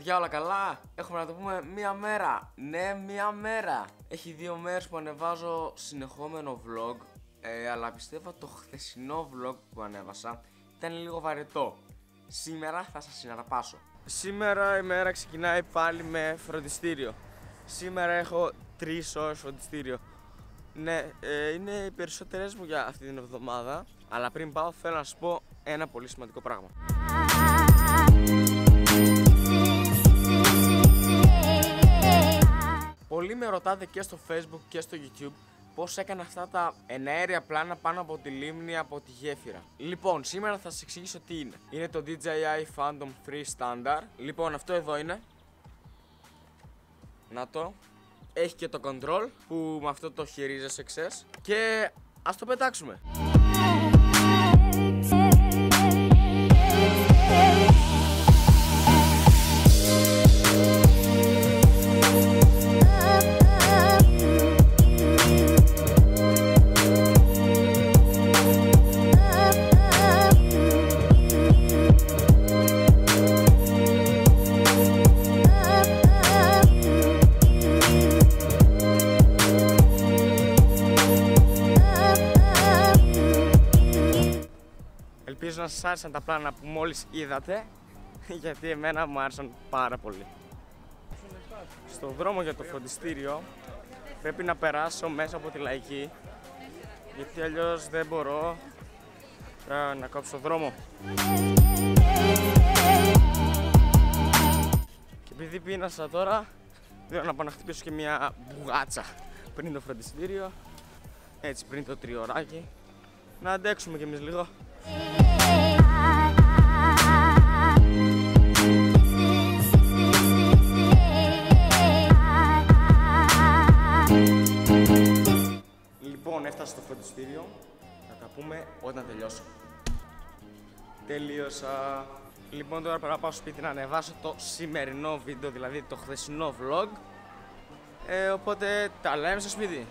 παιδιά, όλα καλά? Έχουμε να το πούμε μία μέρα. Ναι, μία μέρα. Έχει 2 μέρες που ανεβάζω συνεχόμενο vlog. Αλλά πιστεύω το χθεσινό vlog που ανέβασα ήταν λίγο βαρετό. Σήμερα θα σας συναρπάσω. Σήμερα η μέρα ξεκινάει πάλι με φροντιστήριο. Σήμερα έχω 3 ώρες φροντιστήριο. Ναι, είναι οι περισσότερες μου για αυτή την εβδομάδα. Αλλά πριν πάω θέλω να σας πω ένα πολύ σημαντικό πράγμα. Πολλοί με ρωτάτε και στο Facebook και στο YouTube πώς έκανα αυτά τα εναέρια πλάνα πάνω από τη λίμνη, από τη γέφυρα. Λοιπόν, σήμερα θα σας εξηγήσω τι είναι. Είναι το DJI Phantom 3 Standard. Λοιπόν, αυτό εδώ είναι. Να το. Έχει και το control που με αυτό το χειρίζεσαι, ξέρεις. Και ας το πετάξουμε. Ελπίζω να σας άρεσαν τα πλάνα που μόλις είδατε, γιατί εμένα μου άρεσαν πάρα πολύ. Στο δρόμο για το φροντιστήριο πρέπει να περάσω μέσα από τη Λαϊκή, γιατί αλλιώς δεν μπορώ να κόψω δρόμο. Και επειδή πίνασα τώρα, θέλω να πάω να χτυπήσω και μια μπουγάτσα πριν το φροντιστήριο, έτσι πριν το τριωράκι, να αντέξουμε κι εμείς λίγο. Λοιπόν, έφτασα στο φροντιστήριο. Θα τα πούμε όταν τελειώσω. Τελείωσα. Λοιπόν, τώρα πρέπει να πάω σπίτι να ανεβάσω το σημερινό βίντεο, δηλαδή το χθεσινό vlog. Οπότε τα λέμε στο σπίτι.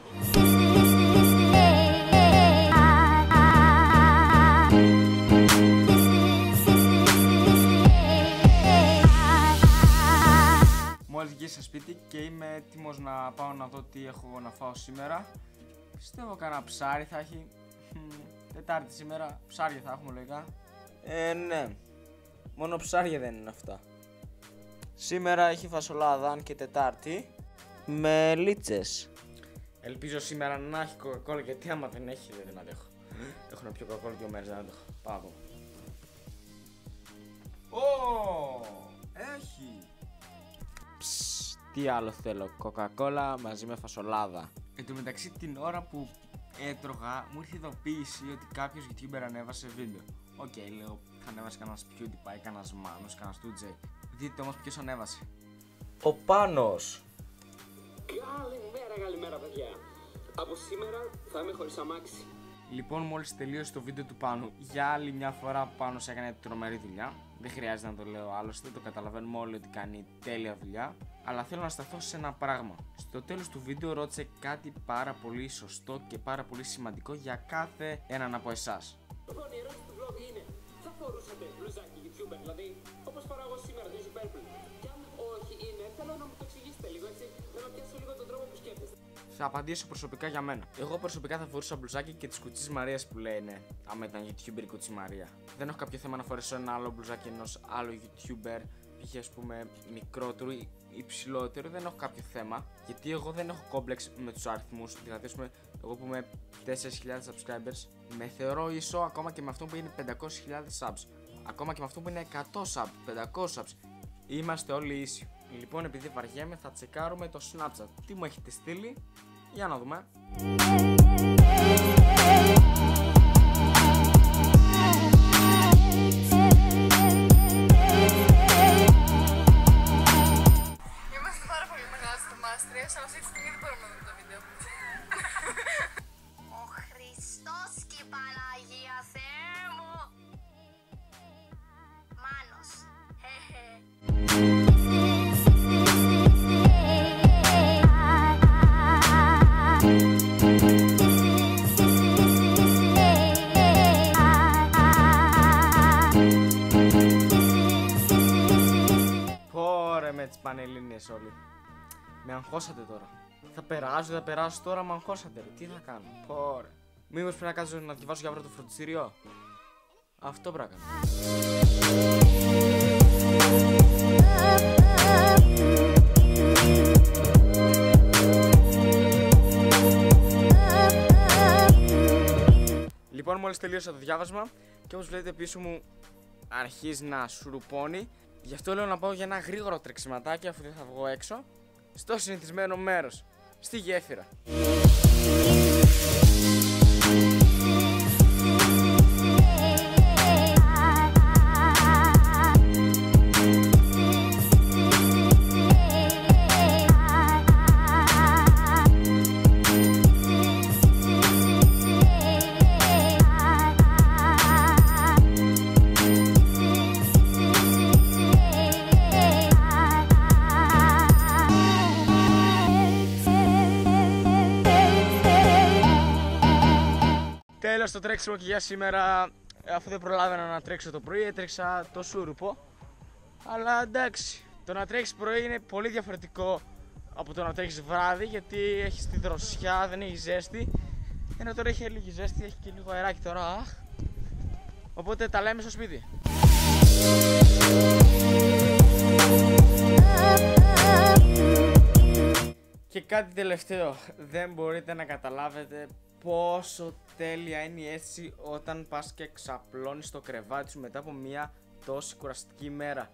Μόλις γύρισα σπίτι και είμαι έτοιμος να πάω να δω τι έχω να φάω σήμερα. Πιστεύω κανένα ψάρι θα έχει. Τετάρτη σήμερα, ψάρια θα έχουμε λογικά. Ναι, μόνο ψάρια δεν είναι αυτά. Σήμερα έχει φασολάδα, αν και Τετάρτη, με λίτσες. Ελπίζω σήμερα να έχει κοκακόλα, γιατί άμα δεν έχει δεν αντέχω. Έχω να πιω κοκακόλα 2 μέρες, δεν αντέχω. Πάω εδώ. Έχει! Τι άλλο θέλω, κοκακόλα μαζί με φασολάδα. Εν τω μεταξύ, την ώρα που έτρωγα μου ήρθε ειδοποίηση ότι κάποιος YouTuber ανέβασε βίντεο. Οκ, λέω, θα ανέβασε κανένας PewDiePie, κανένας Μάνος, κανένας 2J. Δείτε όμως ποιος ανέβασε. Ο Πάνος. Καλημέρα παιδιά. Από σήμερα θα είμαι χωρίς αμάξι. Λοιπόν, μόλις τελείωσε το βίντεο του Πάνου, για άλλη μια φορά ο Πάνος έκανε τρομερή δουλειά. Δεν χρειάζεται να το λέω άλλωστε, το καταλαβαίνουμε όλοι ότι κάνει τέλεια δουλειά. Αλλά θέλω να σταθώ σε ένα πράγμα. Στο τέλος του βίντεο ρώτησε κάτι πάρα πολύ σωστό και πάρα πολύ σημαντικό για κάθε έναν από εσάς. Λοιπόν, η ερώτηση του vlog είναι: θα φορούσατε μπλουζάκι YouTuber, δηλαδή όπως φοράω εγώ σήμερα, το Easy Purple? Και αν όχι είναι, θέλω να μου το εξηγήσετε λίγο, έτσι, να πιάσω λίγο τον τρόπο που σκέφτεστε. Θα απαντήσω προσωπικά για μένα. Εγώ προσωπικά θα φορούσα μπλουζάκι και τη Κουτσής Μαρίας που λένε, άμα ήταν YouTuber η Κουτσή Μαρία. Δεν έχω κάποιο θέμα να φορέσω ένα άλλο μπλουζάκι ενός άλλου YouTuber, π.χ. ας πούμε μικρότερο ή υψηλότερο, δεν έχω κάποιο θέμα. Γιατί εγώ δεν έχω κόμπλεξ με τους αριθμούς. Δηλαδή, ας πούμε, εγώ που είμαι 4.000 subscribers, με θεωρώ ίσο ακόμα και με αυτό που είναι 500.000 subs. Ακόμα και με αυτό που είναι 100 subs, 500 subs. Είμαστε όλοι ίσοι. Λοιπόν, επειδή βαριέμαι, θα τσεκάρουμε το Snapchat. Τι μου έχετε στείλει, για να δούμε. Είμαστε πάρα πολύ μεγάλες θαυμάστριες, αλλά αυτή τη στιγμή δεν μπορούμε να δούμε το βίντεο. Ο Χριστός και η Παναγία, Θεέ μου! Μάνος. Πανελλήνιες όλοι. Με αγχώσατε τώρα. Θα περάσω τώρα, με αγχώσατε. Ρε. Τι θα κάνω. Πόρε. Μήπως πρέπει να κάτσω να διαβάσω για αύριο το φροντιστήριο. Αυτό πρέπει να κάνω. Λοιπόν, μόλις τελείωσα το διάβασμα και όπως βλέπετε πίσω μου αρχίζει να σουρουπώνει. Γι' αυτό λέω να πάω για ένα γρήγορο τρεξιματάκι αφού δεν θα βγω έξω στο συνηθισμένο μέρος, στη γέφυρα. Τέλος το τρέξιμο και για σήμερα, αφού δεν προλάβαινα να τρέξω το πρωί, έτρεξα το σούρουπο. Αλλά εντάξει, το να τρέξεις πρωί είναι πολύ διαφορετικό από το να τρέξεις βράδυ, γιατί έχεις τη δροσιά, δεν έχει ζέστη. Ενώ τώρα έχει λίγη ζέστη, έχει και λίγο αεράκι τώρα, αχ. Οπότε τα λέμε στο σπίτι. Και κάτι τελευταίο, δεν μπορείτε να καταλάβετε πόσο τέλεια είναι η αίσθηση όταν πας και ξαπλώνεις στο κρεβάτι σου μετά από μια τόση κουραστική μέρα.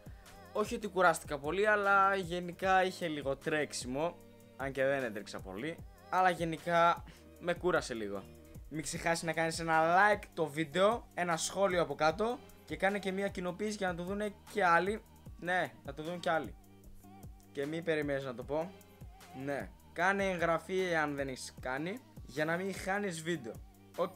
Όχι ότι κουράστηκα πολύ, αλλά γενικά είχε λίγο τρέξιμο, αν και δεν έτρεξα πολύ, αλλά γενικά με κούρασε λίγο. Μην ξεχάσεις να κάνεις ένα like το βίντεο, ένα σχόλιο από κάτω και κάνε και μια κοινοποίηση για να το δουν και άλλοι. Ναι, να το δουν και άλλοι. Και μην περιμένεις να το πω. Ναι, κάνε εγγραφή αν δεν έχεις κάνει, για να μην χάνεις βίντεο. Οκ.